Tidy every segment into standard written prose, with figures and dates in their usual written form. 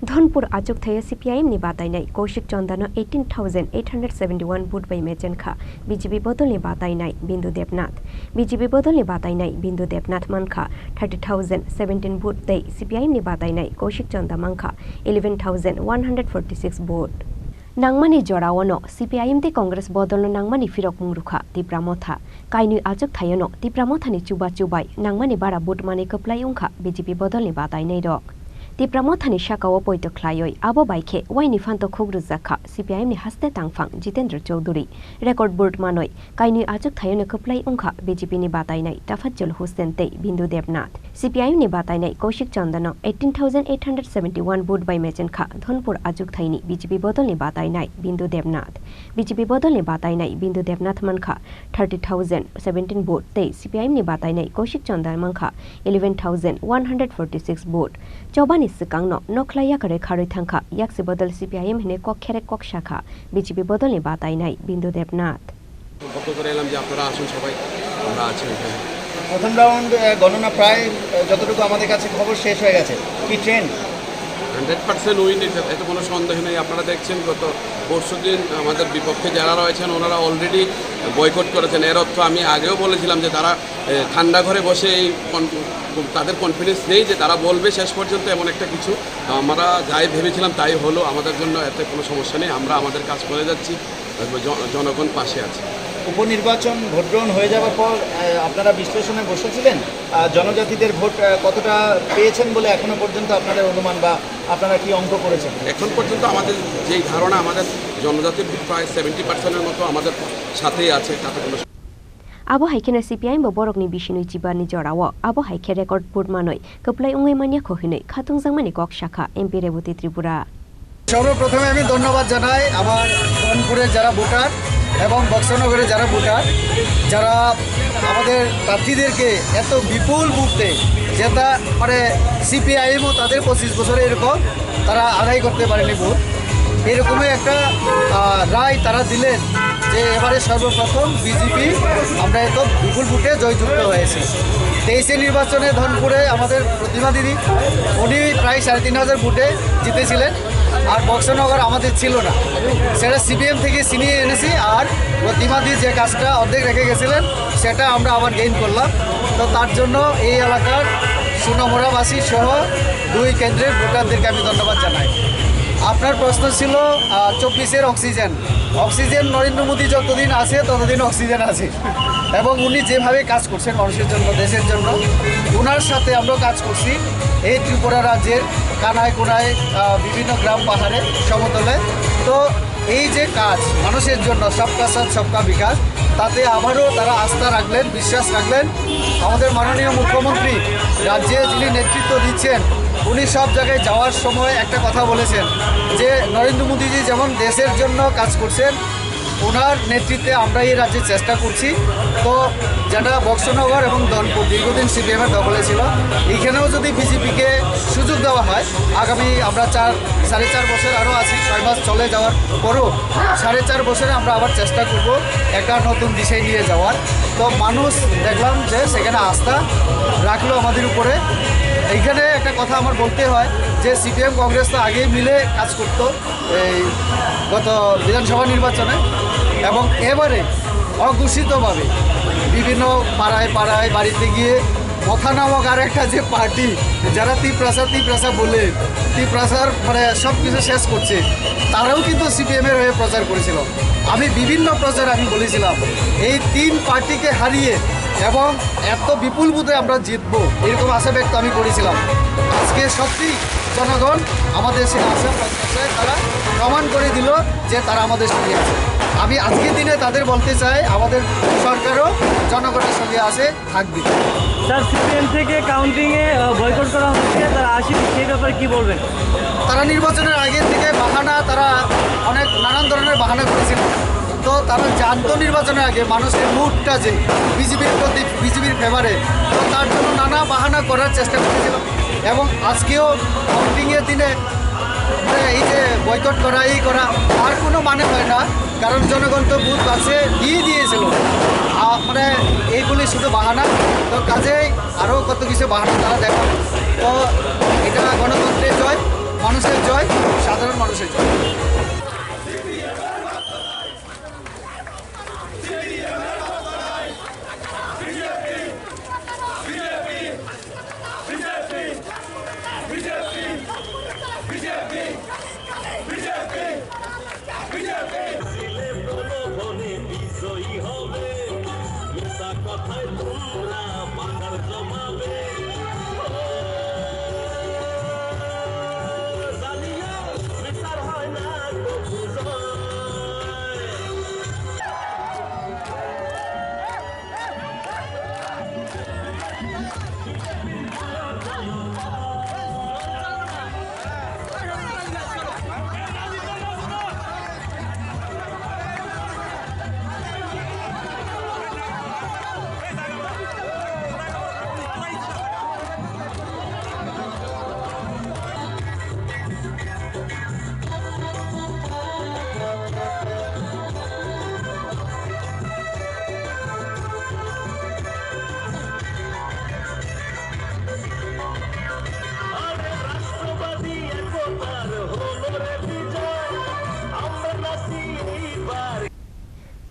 धनपुर आजक थायो CPIM नि बाताइनाय Kaushik चंदानो 18,871 vote बै मेचेनखा BJP बदलनि बाताइनाय बिन्दु देबनाथ BJP बदलनि बाताइनाय बिन्दु देबनाथ मानखा 30,017 भोट दै CPIM नि बाताइनाय कौशिक चंदा मानखा 11,146 भोट नांगमानि जरावनो CPIM ते कांग्रेस बदलनो नांगमानि फिरक मुंरुखा तिप्रामथा काइनु आजक थायोनो तिप्रामथानि चुबा चुबाय नांगमानि बारा भोट माने कप्लाय उंखा BJP बदलनि बाताइनाय रक तिप्रामथानि शाखाओ पयतो ख्लायै आबो बाइखे वाइनि फान्तो खुग्रुजाखा CPIM नि हास्ते तांफां जितेन्द्र चौधरी रेकर्ड बोर्ड मानै काइनु आजक थायोनो कप्लाय उंखा BJP नि बाताइनाय तफज्जल हुसैन ते बिन्दु देबनाथ CPIM नि बाताइनाय कौशिक चंदानो 18,871 भोट बै मेचेनखा धनपुर आजक थाइनि BJP बदलनि बाताइनाय बिन्दु देबनाथ BJP बदलनि बाताइनाय बिन्दु देबनाथ मानखा 30,017 भोट ते CPIM नि बाताइनाय कौशिक चंदा मानखा 11,146 भोट चौबानि सिकांनो नखलाया करे खारै थांखा याक्से बदल CPIM हिने कक खेरे कक शाखा BJP बदलनि बाताइनाय बिन्दु देबनाथ প্রথম রাউন্ড গণনা প্রায় যতটুকু আমাদের কাছে খবর শেষ হয়ে গেছে কি ট্রেন্ড 100% উইন এতে কোনো সন্দেহ নেই। আপনারা দেখছেন গত পরশুদিন আমাদের বিপক্ষে যারা রয়েছেন ওনারা অলরেডি বয়কট করেছেন। এর অর্থ আমি আগেও বলেছিলাম যে তারা ঠান্ডা ঘরে বসে এই তাদের কনফিডেন্স নেই যে তারা বলবে শেষ পর্যন্ত এমন একটা কিছু। আমরা যাই ভেবেছিলাম তাই হলো, আমাদের জন্য এতে কোনো সমস্যা নেই, আমরা আমাদের কাজ করে যাচ্ছি, জনগণ পাশে আছে। উপনির্বাচন ভোট গ্রহণ হয়ে যাওয়ার পর আপনারা বিশ্লেষণে বসেছিলেন জনজাতিদের ভোট কতটা পেয়েছেন বলে এখনো পর্যন্ত আপনাদের অনুমান বা আপনারা কি অঙ্ক করেছেন? এখন পর্যন্ত আমাদের যেই ধারণা আমাদের জনজাতির প্রায় 70%-এর মতো আমাদের সাথেই আছে। তাতে কোনো आबो हाइखेना CPIM बो बरकनि बिसिनुइ जिबानि जराव आबो हाइखे रेकर्ड बोर्ड मानै कप्लाय उंगै मानिया खहिनै खातुंजांमानि कक शाखा MP रेवती त्रिपुरा। সর্বপ্রথমে আমি ধন্যবাদ জানাই আমার ধনপুরের যারা ভোটার এবং বক্সনগরের যারা ভোটার যারা আমাদের প্রার্থীদেরকে এত বিপুল ভোটে যেটা মানে CPIMও তাদের 25 বছরে এরকম তারা আদায় করতে পারেনি ভোট, এরকমই একটা রায় তারা দিলেন যে এবারে সর্বপ্রথম BJP আমরা এত বিপুল ভোটে জয়যুক্ত হয়েছি। 23 নির্বাচনে ধনপুরে আমাদের প্রতিমা দিদি উনি প্রায় 3,500 ভোটে জিতেছিলেন, আর বক্সনগর আমাদের ছিল না, সেটা CPIM থেকে ছিনিয়ে এনেছি। আর প্রতিমা দি যে কাজটা অর্ধেক রেখে গেছিলেন সেটা আমরা আবার গেইন করলাম। তো তার জন্য এই এলাকার সুনমরাবাসী সহ 2 কেন্দ্রের ভোটারদেরকে আমি ধন্যবাদ জানাই। আপনার প্রশ্ন ছিল 24-এর অক্সিজেন নরেন্দ্র মোদী যতদিন আছে ততদিন অক্সিজেন আছে, এবং উনি যেভাবে কাজ করছেন মানুষের জন্য দেশের জন্য ওনার সাথে আমরাও কাজ করছি। এই ত্রিপুরা রাজ্যের কানায় কোনায় বিভিন্ন গ্রাম পাহাড়ে সমতলে, তো এই যে কাজ মানুষের জন্য সবকা সাথ সবকা বিকাশ, তাতে আবারও তারা আস্থা রাখলেন, বিশ্বাস রাখলেন। আমাদের মাননীয় মুখ্যমন্ত্রী রাজ্যে যিনি নেতৃত্ব দিচ্ছেন উনি সব জায়গায় যাওয়ার সময় একটা কথা বলেছেন যে নরেন্দ্র মোদীজি যেমন দেশের জন্য কাজ করছেন ওনার নেতৃত্বে আমরা এই রাজ্যে চেষ্টা করছি। তো যেটা বক্সনগর এবং ধনপুর দীর্ঘদিন CPIM-এর দখলে ছিল, এইখানেও যদি BJP-কে সুযোগ দেওয়া হয় আগামী আমরা 4.5 বছর আরও আছি, 6 মাস চলে যাওয়ার পরও 4.5 বছরে আমরা আবার চেষ্টা করব একটা নতুন দিশায় নিয়ে যাওয়ার। তো মানুষ দেখলাম যে সেখানে আস্থা রাখলো আমাদের উপরে। এইখানে একটা কথা আমার বলতে হয় যে CPIM কংগ্রেস তো আগেই মিলে কাজ করতো এই গত বিধানসভা নির্বাচনে, এবং এবারে অঘোষিতভাবে বিভিন্ন পাড়ায় পাড়ায় বাড়িতে গিয়ে মথা নামক আর একটা যে পার্টি যারা তীপ্রাসা বলে তীপ্রাসার মানে সব কিছু শেষ করছে, তারাও কিন্তু CPIM-এর হয়ে প্রচার করেছিল। আমি বিভিন্ন প্রচার আমি বলেছিলাম এই 3 পার্টিকে হারিয়ে এবং এত বিপুল ভোটে আমরা জিতবো এরকম আশা ব্যক্ত আমি করেছিলাম। আজকে সত্যি জনগণ আমাদের সে আশা প্রত্যাশায় তারা প্রমাণ করে দিল যে তারা আমাদের সঙ্গে আছে। আমি আজকের দিনে তাদের বলতে চাই আমাদের সরকারও জনগণের সঙ্গে আছে, থাকবে। স্যার CPIM থেকে কাউন্টিংয়ে বয়কট করা হচ্ছে, তারা আসেনি, সেই ব্যাপারে কী বলবেন? তারা নির্বাচনের আগের থেকে বাহানা, তারা অনেক নানান ধরনের বাহানা করেছিল। তো তারা জানতো নির্বাচনের আগে মানুষের মুডটা যে BJP-র প্রতি BJP-র ফেভারে, তো তার জন্য নানা বাহানা করার চেষ্টা করেছিল। এবং আজকেও কাউন্টিংয়ের দিনে এই যে বয়কট করা এই করা আর কোনো মানে হয় না, কারণ জনগণ তো বুথ আছে দিয়ে দিয়েছিল, মানে এইগুলি শুধু বাহানা। তো কাজেই আরও কত কিছু বাহানা তারা দেখাবে। তো এটা গণতন্ত্রের জয়, মানুষের জয়।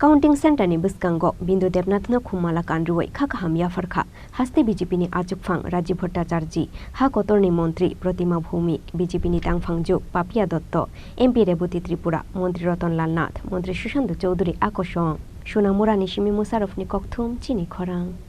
काउंटिं सेंटर नि बिस्कांगो बिंदु देबनाथ न खुमाला कानरुई खाका हामिया फरखा हास्ते बीजेपी नि आजुकफांग राजीव भट्टाचार्य हा कोतरनि मंत्री प्रतिमा भौमिक बीजेपी नि तांगफांगजु पापिया दत्त एमपी रेबती त्रिपुरा मंत्री रतनलाल नाथ मंत्री सुशांत चौधरी आकर्षण सोनामुरा निशिमी मुसारफ नि कक्थुम चिनी खरांग।